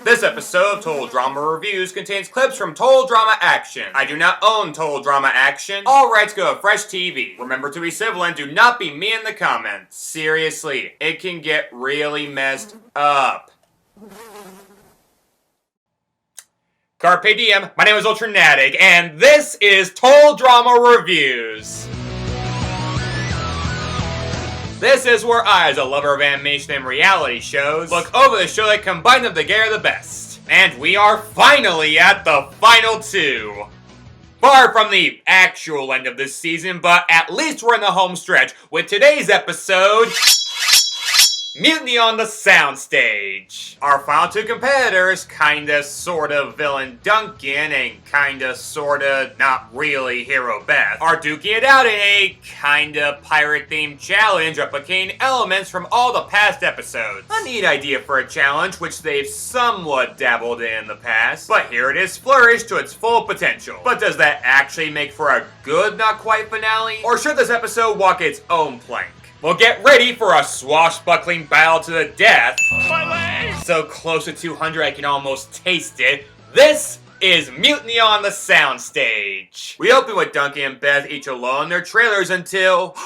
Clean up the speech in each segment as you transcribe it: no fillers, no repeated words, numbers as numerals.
This episode of Total Drama Reviews contains clips from Total Drama Action. I do not own Total Drama Action. All rights go to FreshTV. Remember to be civil and do not be me in the comments. Seriously, it can get really messed up. Carpe diem, my name is Ultranatic, and this is Total Drama Reviews. This is where I, as a lover of animation and reality shows, look over the show that combine them together the best. And we are finally at the final two. Far from the actual end of this season, but at least we're in the home stretch with today's episode, Mutiny on the Soundstage. Our final two competitors, kinda sorta villain Duncan and kinda sorta not really hero Beth, are duking it out in a kinda pirate themed challenge replicating elements from all the past episodes. A neat idea for a challenge which they've somewhat dabbled in the past, but here it is flourished to its full potential. But does that actually make for a good not quite finale? Or should this episode walk its own plank? Well, get ready for a swashbuckling battle to the death. My legs! So close to 200 I can almost taste it. This is Mutiny on the Soundstage. We open with Duncan and Beth each alone in their trailers until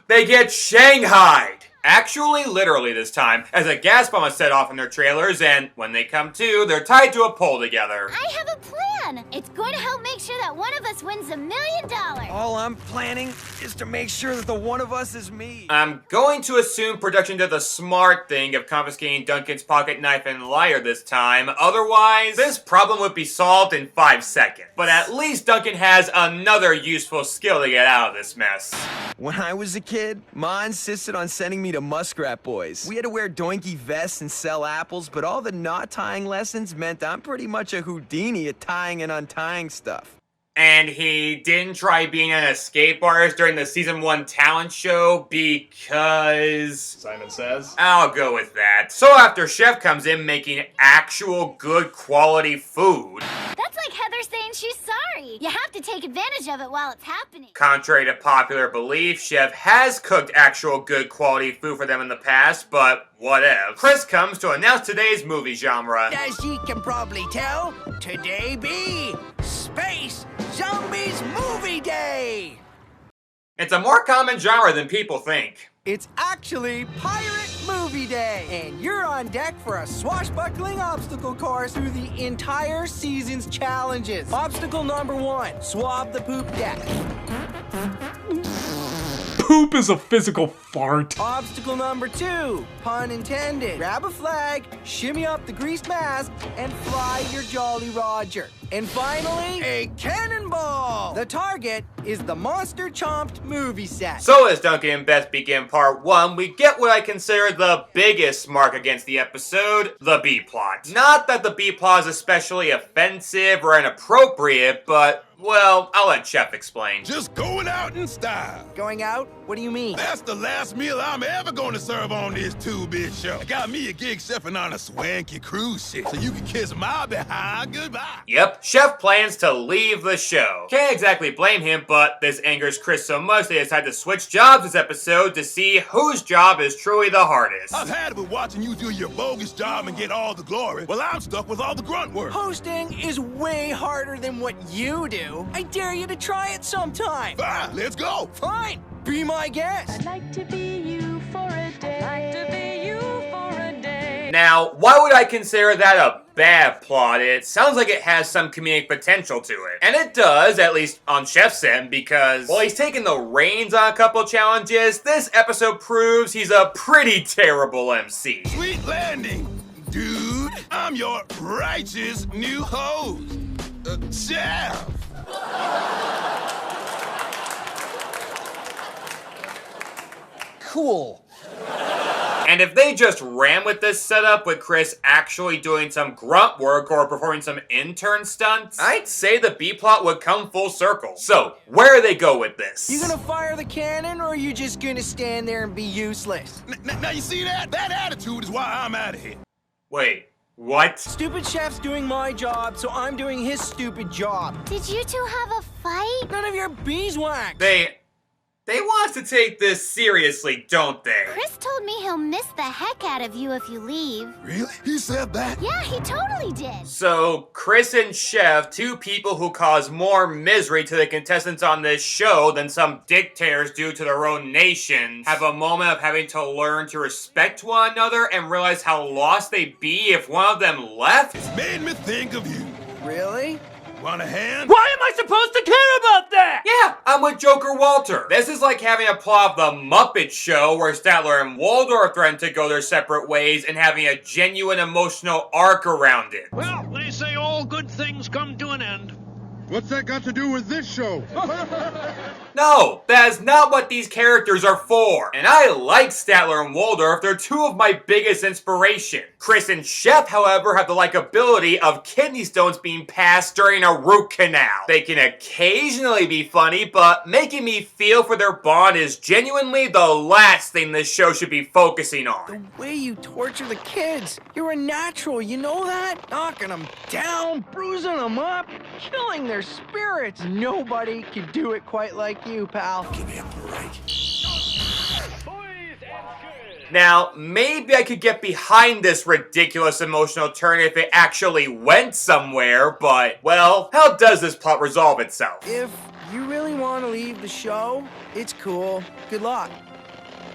they get shanghaied. Actually, literally this time, as a gas bomb is set off in their trailers, and when they come to, they're tied to a pole together. I have a plan! It's going to help make sure that one of us wins $1 million! All I'm planning is to make sure that the one of us is me. I'm going to assume production did the smart thing of confiscating Duncan's pocket knife and lighter this time, otherwise, this problem would be solved in 5 seconds. But at least Duncan has another useful skill to get out of this mess. When I was a kid, Ma insisted on sending me to Muskrat Boys. We had to wear doinky vests and sell apples, but all the knot tying lessons meant I'm pretty much a Houdini at tying and untying stuff. And he didn't try being an escape artist during the season 1 talent show because... Simon Says? I'll go with that. So after Chef comes in making actual good quality food... That's like Heather saying she's sorry. You have to take advantage of it while it's happening. Contrary to popular belief, Chef has cooked actual good quality food for them in the past, but whatever. Chris comes to announce today's movie genre. As ye can probably tell, today be Space Zombies Movie Day! It's a more common genre than people think. It's actually Pirate Movie Day, and you're on deck for a swashbuckling obstacle course through the entire season's challenges. Obstacle number 1, swab the poop deck. Poop is a physical fart. Obstacle number 2, pun intended. Grab a flag, shimmy up the greased mask, and fly your Jolly Roger. And finally, a cannonball! The target is the Monster Chomped movie set. So as Duncan and Beth begin part 1, we get what I consider the biggest mark against the episode, the B-plot. Not that the B-plot is especially offensive or inappropriate, but... well, I'll let Chef explain. Just going out in style. Going out? What do you mean? That's the last meal I'm ever gonna serve on this two-bit show. I got me a gig chefing on a swanky cruise ship, so you can kiss my behind goodbye. Yep, Chef plans to leave the show. Can't exactly blame him, but this angers Chris so much they decide to switch jobs this episode to see whose job is truly the hardest. I've had it with watching you do your bogus job and get all the glory, while I'm stuck with all the grunt work. Hosting is way harder than what you do. I dare you to try it sometime. Fine, let's go. Fine, be my guest. I'd like to be you for a day. I'd like to be you for a day. Now, why would I consider that a bad plot? It sounds like it has some comedic potential to it. And it does, at least on Chef's end, because while he's taken the reins on a couple challenges, this episode proves he's a pretty terrible MC. Sweet landing, dude. I'm your righteous new host, Chef. Cool. And if they just ran with this setup with Chris actually doing some grunt work or performing some intern stunts, I'd say the B-plot would come full circle. So, where do they go with this? You gonna fire the cannon, or are you just gonna stand there and be useless? Now you see that? That attitude is why I'm out of here. Wait, what? Stupid Chef's doing my job, so I'm doing his stupid job. Did you two have a fight? None of your beeswax. They want us to take this seriously, don't they? Chris told me he'll miss the heck out of you if you leave. Really? He said that? Yeah, he totally did. So, Chris and Chef, two people who cause more misery to the contestants on this show than some dictators do to their own nations, have a moment of having to learn to respect one another and realize how lost they'd be if one of them left? It's made me think of you. Really? Want a hand? Why am I supposed to care about that? Yeah, I'm with Joker Walter. This is like having a plot of The Muppet Show where Statler and Waldorf threaten to go their separate ways and having a genuine emotional arc around it. Well, they say all good things come to an end. What's that got to do with this show? No, that is not what these characters are for. And I like Statler and Waldorf, they're two of my biggest inspiration. Chris and Shep, however, have the likability of kidney stones being passed during a root canal. They can occasionally be funny, but making me feel for their bond is genuinely the last thing this show should be focusing on. The way you torture the kids. You're a natural, you know that? Knocking them down, bruising them up, killing their spirits. Nobody can do it quite like you, pal. Give me a break. Now, maybe I could get behind this ridiculous emotional turn if it actually went somewhere, but, well, how does this plot resolve itself? If you really want to leave the show, it's cool. Good luck.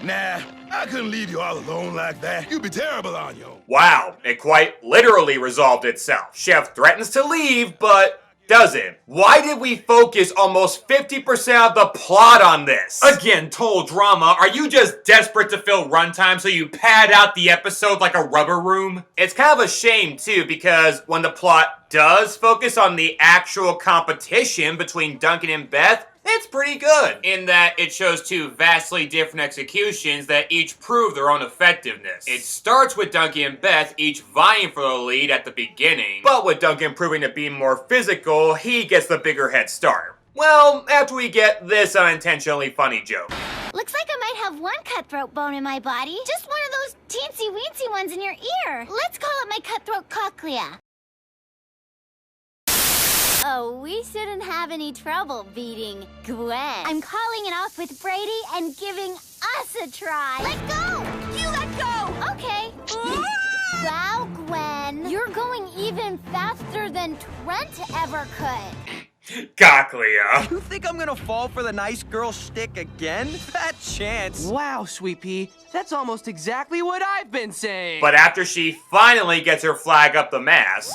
Nah, I couldn't leave you all alone like that. You'd be terrible on your own. Wow, it quite literally resolved itself. Chef threatens to leave, but doesn't. Why did we focus almost 50% of the plot on this? Again, total drama. Are you just desperate to fill runtime so you pad out the episode like a rubber room? It's kind of a shame too, because when the plot does focus on the actual competition between Duncan and Beth, it's pretty good, in that it shows two vastly different executions that each prove their own effectiveness. It starts with Duncan and Beth each vying for the lead at the beginning, but with Duncan proving to be more physical, he gets the bigger head start. Well, after we get this unintentionally funny joke. Looks like I might have one cutthroat bone in my body. Just one of those teensy-weensy ones in your ear. Let's call it my cutthroat cochlea. Oh, we shouldn't have any trouble beating Gwen. I'm calling it off with Brady and giving us a try. Let go! You let go! Okay. Wow, Gwen. You're going even faster than Trent ever could. Cochlea. You think I'm gonna fall for the nice girl shtick again? Fat chance. Wow, Sweet Pea, that's almost exactly what I've been saying. But after she finally gets her flag up the mast,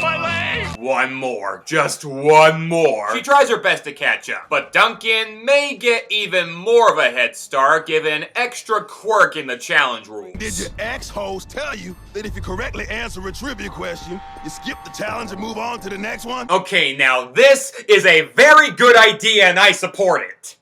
My leg! one more, just one more. She tries her best to catch up, but Duncan may get even more of a head start given an extra quirk in the challenge rules. Did your ex-host tell you that if you correctly answer a trivia question, you skip the challenge and move on to the next one? Okay, now this is a very good idea and I support it.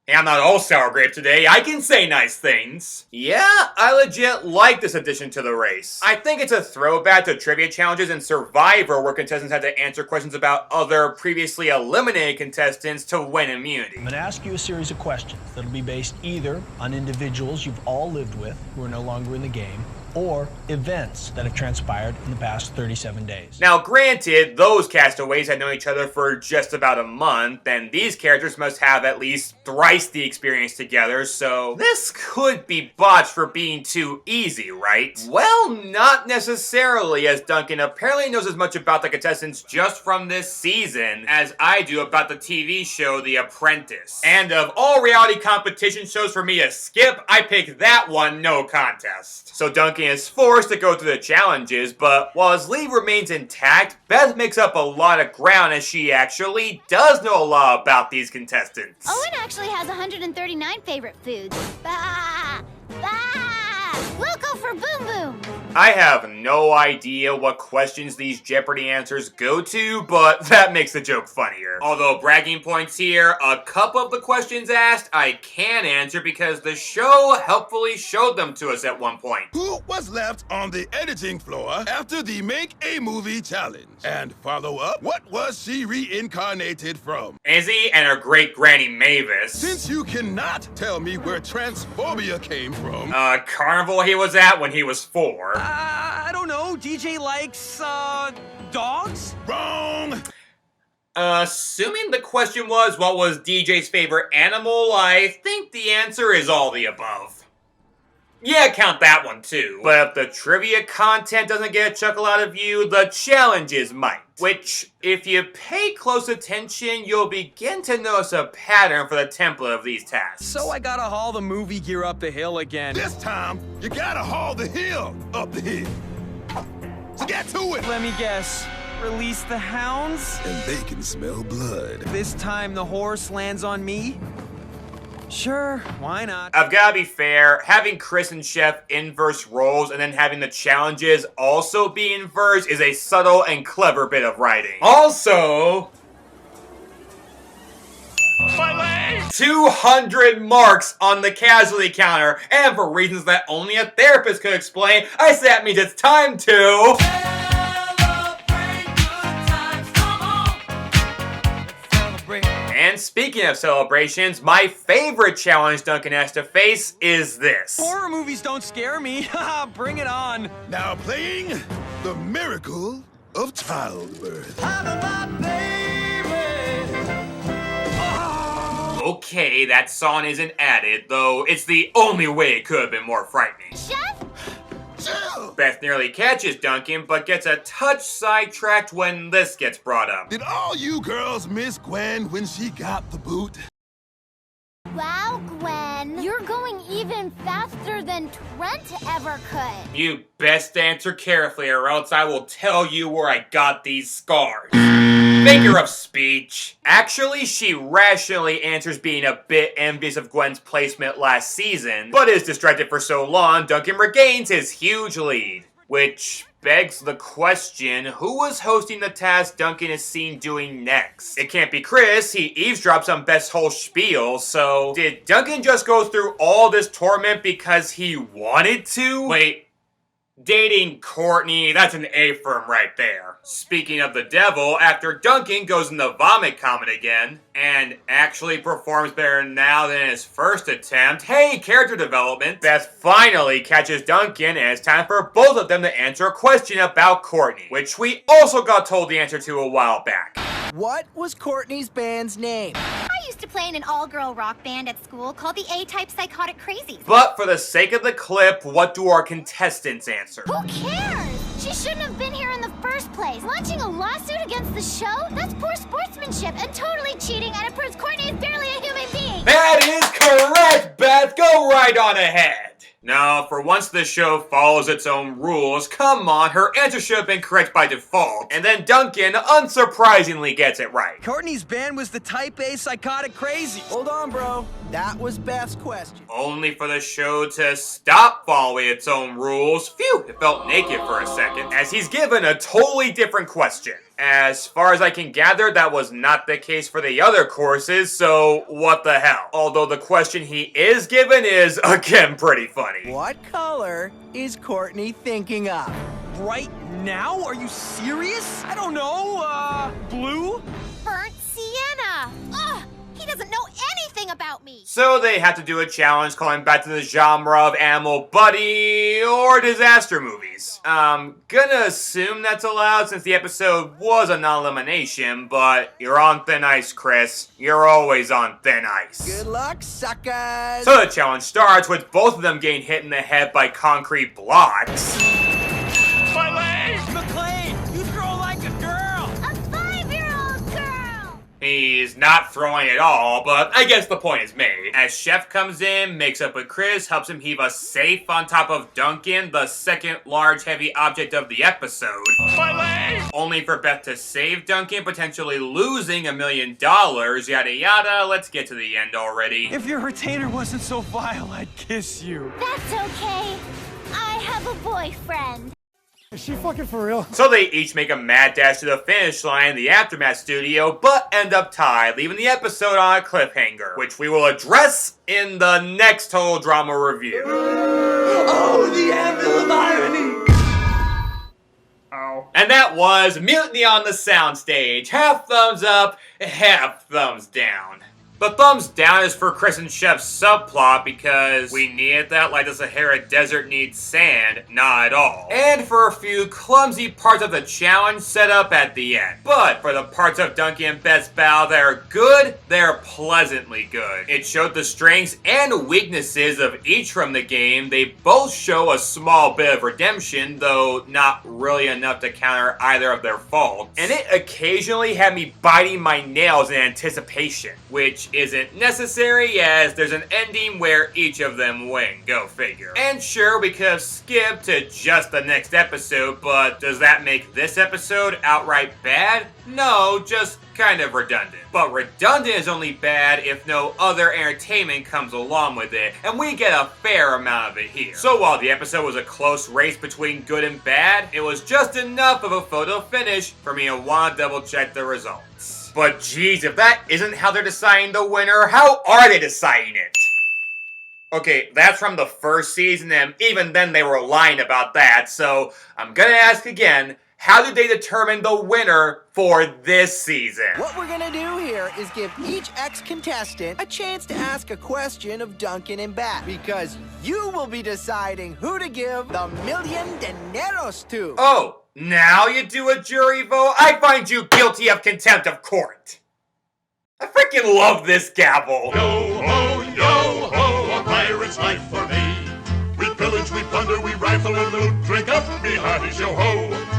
Hey, I'm not all sour grape today, I can say nice things. Yeah, I legit like this addition to the race. I think it's a throwback to trivia challenges in Survivor where contestants had to answer questions about other previously eliminated contestants to win immunity. I'm going to ask you a series of questions that'll be based either on individuals you've all lived with who are no longer in the game, or events that have transpired in the past 37 days. Now granted, those castaways had known each other for just about a month, and these characters must have at least thrice the experience together, so this could be botched for being too easy, right? Well, not necessarily, as Duncan apparently knows as much about the contestants just from this season as I do about the TV show The Apprentice. And of all reality competition shows for me to skip, I pick that one no contest. So Duncan is forced to go through the challenges, but while his lead remains intact, Beth makes up a lot of ground as she actually does know a lot about these contestants. Owen actually has 139 favorite foods. Bah! Bah! We'll go for Boom Boom. I have no idea what questions these Jeopardy answers go to, but that makes the joke funnier. Although bragging points here, a couple of the questions asked I can answer because the show helpfully showed them to us at one point. Who was left on the editing floor after the Make a Movie challenge? And follow up, what was she reincarnated from? Izzy and her great granny Mavis. Since you cannot tell me where transphobia came from, Carnival he was at when he was 4. I don't know. DJ likes, dogs? wrong! Assuming the question was what was DJ's favorite animal, I think the answer is all the above. Yeah, count that one too. But if the trivia content doesn't get a chuckle out of you, the challenges might. Which, if you pay close attention, you'll begin to notice a pattern for the template of these tasks. So I gotta haul the movie gear up the hill again. This time, you gotta haul the hill up the hill. So get to it! Let me guess. Release the hounds? And they can smell blood. This time the horse lands on me? Sure, why not? I've gotta be fair, having Chris and Chef inverse roles and then having the challenges also be inverse is a subtle and clever bit of writing. Also, My leg! 200 marks on the casualty counter, and for reasons that only a therapist could explain, I say that means it's time to... And speaking of celebrations, my favorite challenge Duncan has to face is this. Horror movies don't scare me. Haha, bring it on. Now playing The Miracle of Childbirth. Okay, that song isn't added, though it's the only way it could have been more frightening. Chef? Chill! Beth nearly catches Duncan, but gets a touch sidetracked when this gets brought up. Did all you girls miss Gwen when she got the boot? Wow, Gwen. You're going even faster than Trent ever could. You best answer carefully or else I will tell you where I got these scars. Figure of speech. Actually, she rationally answers being a bit envious of Gwen's placement last season, but is distracted for so long, Duncan regains his huge lead. Which begs the question, who was hosting the task Duncan is seen doing next? It can't be Chris, he eavesdrops on Beth's whole spiel, so did Duncan just go through all this torment because he wanted to? Wait. Dating Courtney, that's an A firm right there. Speaking of the devil, after Duncan goes in the vomit comet again, and actually performs better now than his first attempt, hey, character development, Beth finally catches Duncan and it's time for both of them to answer a question about Courtney, which we also got told the answer to a while back. What was Courtney's band's name? I used to play in an all-girl rock band at school called the A-Type Psychotic Crazies. But for the sake of the clip, what do our contestants answer? Who cares? She shouldn't have been here in the first place. Launching a lawsuit against the show? That's poor sportsmanship and totally cheating, and it proves Courtney is barely a human being. That is correct, Beth! Go right on ahead! Now, for once this show follows its own rules, come on, her answer should have been correct by default. And then Duncan, unsurprisingly, gets it right. Courtney's band was the Type A Psychotic Crazy. Hold on, bro. That was Beth's question. Only for the show to stop following its own rules. Phew, it felt naked for a second, as he's given a totally different question. As far as I can gather, that was not the case for the other courses, so what the hell? Although the question he is given is, again, pretty funny. What color is Courtney thinking of? Right now? Are you serious? I don't know, blue? Burnt sienna. Ugh, he doesn't know anything about me. So they had to do a challenge calling back to the genre of animal buddy or disaster movies. Gonna assume that's allowed since the episode was a non-elimination, but you're on thin ice, Chris. You're always on thin ice. Good luck, suckers! So the challenge starts with both of them getting hit in the head by concrete blocks. My leg! McLean, you throw like a girl! A 5-year-old girl. He's not throwing at all, but I guess the point is made. As Chef comes in, makes up with Chris, helps him heave a safe on top of Duncan, the second large heavy object of the episode. My leg! Only for Beth to save Duncan, potentially losing $1 million, yada yada. Let's get to the end already. If your retainer wasn't so vile, I'd kiss you. That's okay. I have a boyfriend. Is she fucking for real? So they each make a mad dash to the finish line in the Aftermath studio, but end up tied, leaving the episode on a cliffhanger, which we will address in the next Total Drama review. Oh, the anvil of irony! Ow. And that was Mutiny on the Soundstage. Half thumbs up, half thumbs down. The thumbs down is for Chris and Chef's subplot because we needed that like the Sahara Desert needs sand, not at all. And for a few clumsy parts of the challenge set up at the end. But for the parts of Duncan and Beth's battle that are good, they're pleasantly good. It showed the strengths and weaknesses of each from the game. They both show a small bit of redemption, though not really enough to counter either of their faults. And it occasionally had me biting my nails in anticipation, which isn't necessary as there's an ending where each of them win, go figure. And sure, we could have skipped to just the next episode, but does that make this episode outright bad? No, just kind of redundant. But redundant is only bad if no other entertainment comes along with it, and we get a fair amount of it here. So while the episode was a close race between good and bad, it was just enough of a photo finish for me to want to double check the results. But geez, if that isn't how they're deciding the winner, how are they deciding it? Okay, that's from the first season, and even then they were lying about that, so I'm gonna ask again, how did they determine the winner for this season? What we're gonna do here is give each ex-contestant a chance to ask a question of Duncan and Bat, because you will be deciding who to give the $1,000,000 dineros to. Oh, now you do a jury vote? I find you guilty of contempt of court. I freaking love this gavel. Yo ho, a pirate's life for me. We pillage, we plunder, we rifle and loot, drink up, be hearty, yo ho.